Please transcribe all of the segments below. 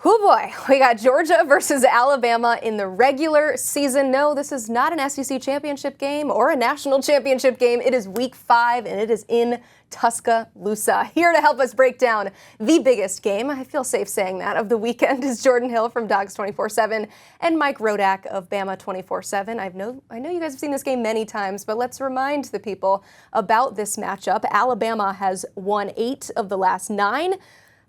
Oh boy, we got Georgia versus Alabama in the regular season. No, this is not an SEC championship game or a national championship game. It is week 5 and it is in Tuscaloosa. Here to help us break down the biggest game, I feel safe saying that, of the weekend is Jordan Hill from Dogs 24/7 and Mike Rodak of Bama 24/7. I know you guys have seen this game many times, but let's remind the people about this matchup. Alabama has won 8 of the last 9,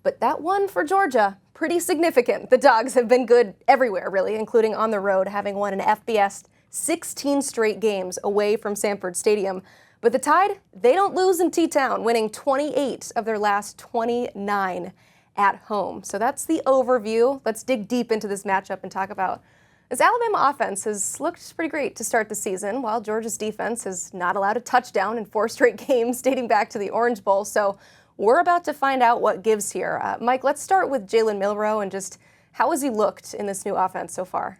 but that one for Georgia, pretty significant. The Dogs have been good everywhere, really, including on the road, having won an FBS 16 straight games away from Sanford Stadium. But the Tide, they don't lose in T-Town, winning 28 of their last 29 at home. So that's the overview. Let's dig deep into this matchup and talk about this Alabama offense has looked pretty great to start the season, while Georgia's defense has not allowed a touchdown in 4 straight games dating back to the Orange Bowl. So we're about to find out what gives here. Mike, let's start with Jalen Milroe and just how has he looked in this new offense so far?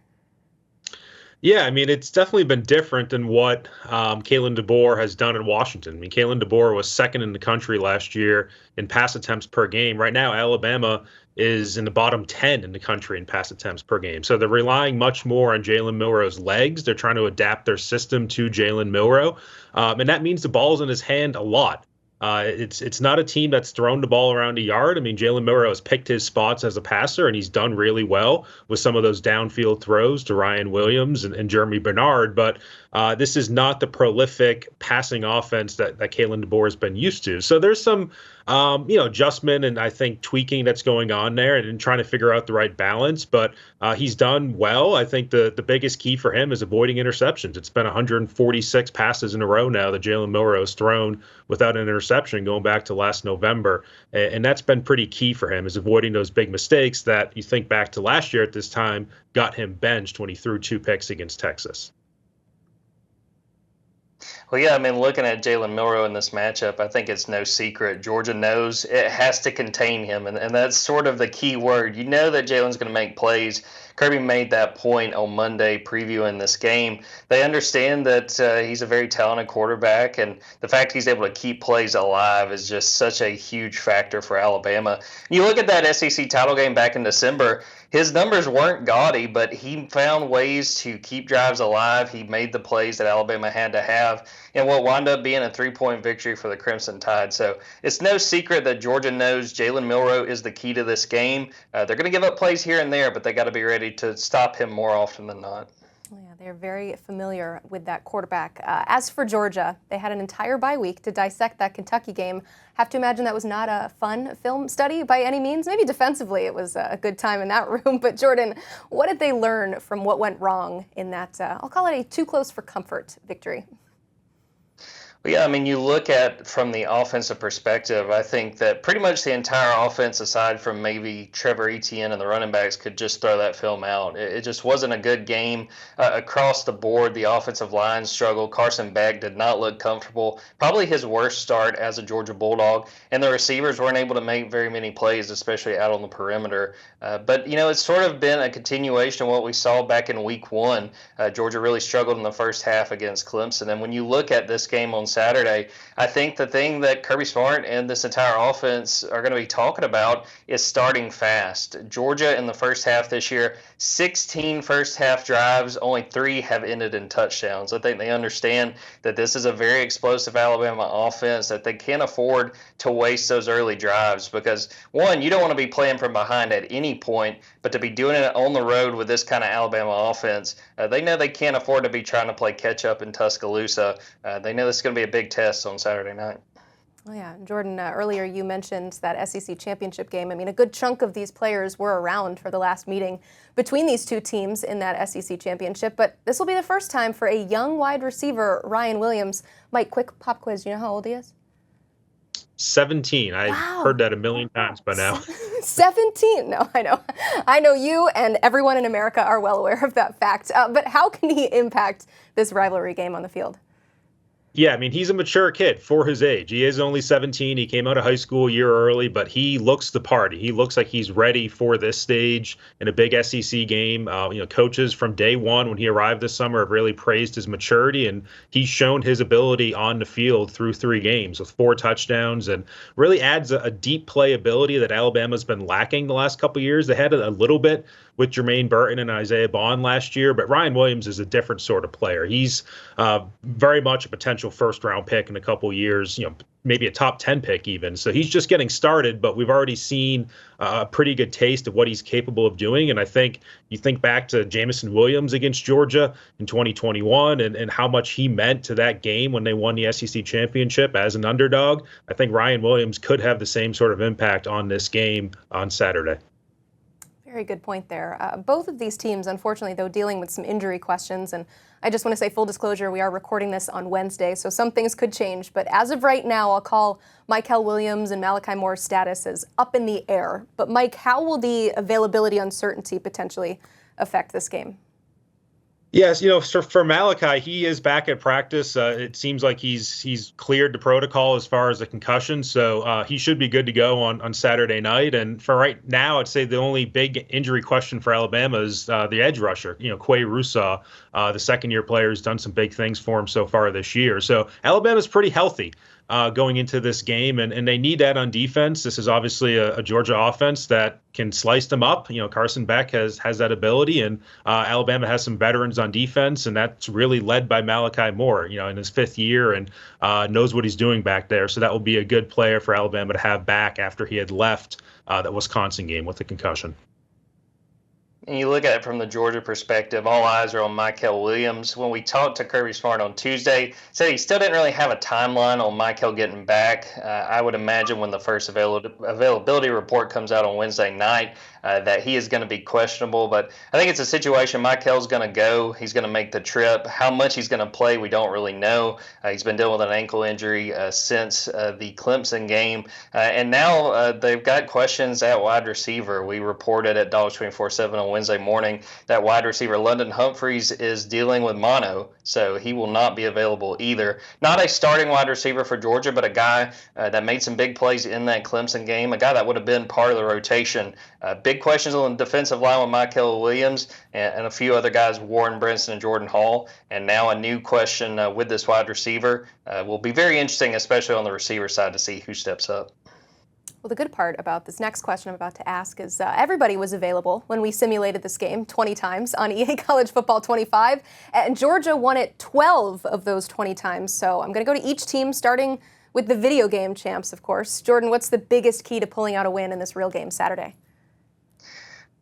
Yeah, I mean, it's definitely been different than what Kalen DeBoer has done in Washington. I mean, Kalen DeBoer was second in the country last year in pass attempts per game. Right now, Alabama is in the bottom 10 in the country in pass attempts per game. So they're relying much more on Jalen Milroe's legs. They're trying to adapt their system to Jalen Milroe. And that means the ball's in his hand a lot. It's not a team that's thrown the ball around a yard. I mean, Jalen Milroe has picked his spots as a passer, and he's done really well with some of those downfield throws to Ryan Williams and Jeremy Bernard. But this is not the prolific passing offense that Kalen DeBoer has been used to. So there's some adjustment and I think tweaking that's going on there and trying to figure out the right balance. But he's done well. I think the biggest key for him is avoiding interceptions. It's been 146 passes in a row now that Jalen Milroe has thrown without an interception going back to last November. And that's been pretty key for him, is avoiding those big mistakes that you think back to last year at this time got him benched when he threw 2 picks against Texas. Well, yeah, I mean, looking at Jalen Milroe in this matchup, I think it's no secret. Georgia knows it has to contain him, and that's sort of the key word. You know that Jalen's going to make plays. Kirby made that point on Monday previewing this game. They understand that he's a very talented quarterback, and the fact he's able to keep plays alive is just such a huge factor for Alabama. You look at that SEC title game back in December, his numbers weren't gaudy, but he found ways to keep drives alive. He made the plays that Alabama had to have, and what wound up being a 3-point victory for the Crimson Tide. So it's no secret that Georgia knows Jalen Milroe is the key to this game. They're going to give up plays here and there, but they got to be ready to stop him more often than not. Yeah, they're very familiar with that quarterback. As for Georgia, they had an entire bye week to dissect that Kentucky game. Have to imagine that was not a fun film study by any means. Maybe defensively it was a good time in that room. But Jordan, what did they learn from what went wrong in that, I'll call it a too close for comfort victory? Well, yeah, I mean, you look at from the offensive perspective, I think that pretty much the entire offense, aside from maybe Trevor Etienne and the running backs, could just throw that film out. It just wasn't a good game across the board. The offensive line struggled. Carson Beck did not look comfortable. Probably his worst start as a Georgia Bulldog. And the receivers weren't able to make very many plays, especially out on the perimeter. But, it's sort of been a continuation of what we saw back in week 1. Georgia really struggled in the first half against Clemson. And when you look at this game on Saturday, I think the thing that Kirby Smart and this entire offense are going to be talking about is starting fast. Georgia in the first half this year, 16 first half drives, only 3 have ended in touchdowns. I think they understand that this is a very explosive Alabama offense, that they can't afford to waste those early drives because, one, you don't want to be playing from behind at any point, but to be doing it on the road with this kind of Alabama offense, they know they can't afford to be trying to play catch up in Tuscaloosa. They know this is going to be a big test on Saturday night. Oh yeah, Jordan, earlier you mentioned that SEC championship game. I mean, a good chunk of these players were around for the last meeting between these two teams in that SEC championship, but this will be the first time for a young wide receiver, Ryan Williams. Mike, quick pop quiz. Do you know how old he is? 17. I've heard that a million times by now. 17? No, I know. I know you and everyone in America are well aware of that fact. But how can he impact this rivalry game on the field? Yeah, I mean, he's a mature kid for his age. He is only 17. He came out of high school a year early, but he looks the part. He looks like he's ready for this stage in a big SEC game. Coaches from day one when he arrived this summer have really praised his maturity, and he's shown his ability on the field through 3 games with 4 touchdowns, and really adds a deep playability that Alabama's been lacking the last couple of years. They had it a little bit with Jermaine Burton and Isaiah Bond last year, but Ryan Williams is a different sort of player. He's very much a potential first-round pick in a couple of years, maybe a top 10 pick even. So he's just getting started, but we've already seen a pretty good taste of what he's capable of doing. And I think you think back to Jamison Williams against Georgia in 2021 and how much he meant to that game when they won the SEC championship as an underdog. I think Ryan Williams could have the same sort of impact on this game on Saturday. Very good point there. Both of these teams, unfortunately, though, dealing with some injury questions. And I just want to say, full disclosure, we are recording this on Wednesday, so some things could change. But as of right now, I'll call Mykel Williams and Malachi Moore's status as up in the air. But Mike, how will the availability uncertainty potentially affect this game? Yes, for Malachi, he is back at practice. It seems like he's cleared the protocol as far as the concussion, so he should be good to go on Saturday night. And for right now, I'd say the only big injury question for Alabama is the edge rusher, Quay Rusaw, the second-year player who's done some big things for him so far this year. So Alabama's pretty healthy going into this game, and they need that on defense. This is obviously a Georgia offense that can slice them up. Carson Beck has that ability, and Alabama has some veterans on defense, and that's really led by Malachi Moore, in his 5th year, and knows what he's doing back there. So that will be a good player for Alabama to have back after he had left that Wisconsin game with the concussion. And you look at it from the Georgia perspective, all eyes are on Mykel Williams. When we talked to Kirby Smart on Tuesday, said he still didn't really have a timeline on Mykel getting back. I would imagine when the first availability report comes out on Wednesday night, that he is going to be questionable. But I think it's a situation Mykel's going to go. He's going to make the trip. How much he's going to play, we don't really know. He's been dealing with an ankle injury since the Clemson game. And now they've got questions at wide receiver. We reported at Dogs 24/7 on Wednesday morning that wide receiver London Humphreys is dealing with mono, so he will not be available either. Not a starting wide receiver for Georgia, but a guy that made some big plays in that Clemson game, a guy that would have been part of the rotation. Big questions on the defensive line with Mykel Williams and a few other guys, Warren Brinson and Jordan Hall, and now a new question with this wide receiver. Will be very interesting, especially on the receiver side, to see who steps up. Well, the good part about this next question I'm about to ask is everybody was available when we simulated this game 20 times on EA College Football 25, and Georgia won it 12 of those 20 times. So I'm going to go to each team, starting with the video game champs, of course. Jordan, what's the biggest key to pulling out a win in this real game Saturday?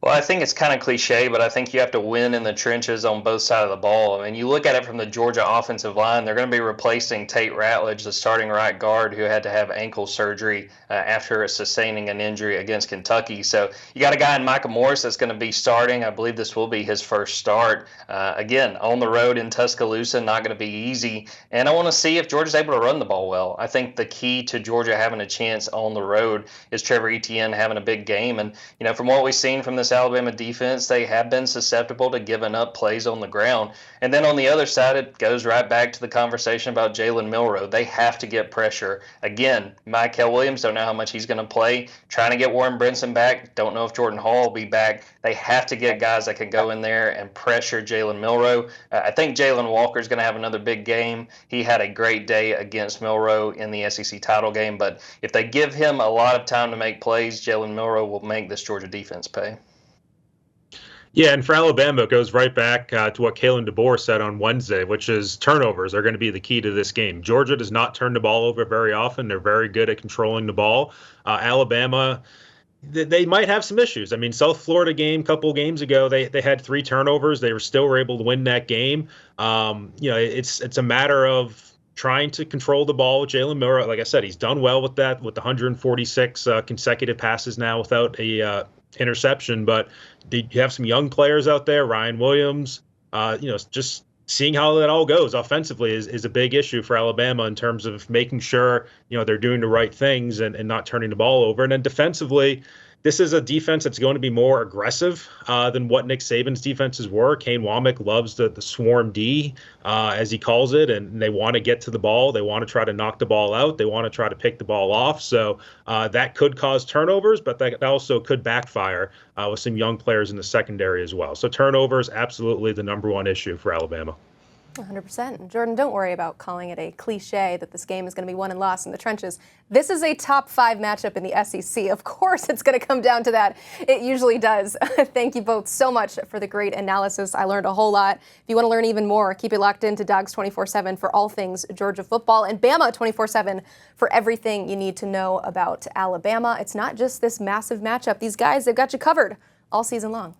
Well, I think it's kind of cliche, but I think you have to win in the trenches on both sides of the ball. I mean, you look at it from the Georgia offensive line, they're going to be replacing Tate Ratledge, the starting right guard who had to have ankle surgery after sustaining an injury against Kentucky. So you got a guy in Micah Morris that's going to be starting. I believe this will be his first start. Again, on the road in Tuscaloosa, not going to be easy. And I want to see if Georgia's able to run the ball well. I think the key to Georgia having a chance on the road is Trevor Etienne having a big game. And, from what we've seen from this Alabama defense, they have been susceptible to giving up plays on the ground. And then on the other side, it goes right back to the conversation about Jalen Milroe. They have to get pressure. Again, Mykel Williams, don't know how much he's going to play. Trying to get Warren Brinson back. Don't know if Jordan Hall will be back. They have to get guys that can go in there and pressure Jalen Milroe. I think Jalen Walker is going to have another big game. He had a great day against Milroe in the SEC title game. But if they give him a lot of time to make plays, Jalen Milroe will make this Georgia defense pay. Yeah, and for Alabama, it goes right back to what Kalen DeBoer said on Wednesday, which is turnovers are going to be the key to this game. Georgia does not turn the ball over very often. They're very good at controlling the ball. Alabama, they might have some issues. I mean, South Florida game a couple games ago, they had 3 turnovers. They were able to win that game. It's a matter of trying to control the ball with Jalen Milroe. Like I said, he's done well with that, with the 146 consecutive passes now without a interception. But you have some young players out there, Ryan Williams. Just seeing how that all goes offensively is a big issue for Alabama in terms of making sure they're doing the right things and not turning the ball over. And then defensively, this is a defense that's going to be more aggressive than what Nick Saban's defenses were. Kane Womack loves the swarm D, as he calls it, and they want to get to the ball. They want to try to knock the ball out. They want to try to pick the ball off. So that could cause turnovers, but that also could backfire with some young players in the secondary as well. So turnovers, absolutely the number one issue for Alabama. 100%. Jordan, don't worry about calling it a cliche that this game is going to be won and lost in the trenches. This is a top 5 matchup in the SEC. Of course it's going to come down to that. It usually does. Thank you both so much for the great analysis. I learned a whole lot. If you want to learn even more, keep it locked into Dogs 24/7 for all things Georgia football and Bama 24/7 for everything you need to know about Alabama. It's not just this massive matchup. These guys, they've got you covered all season long.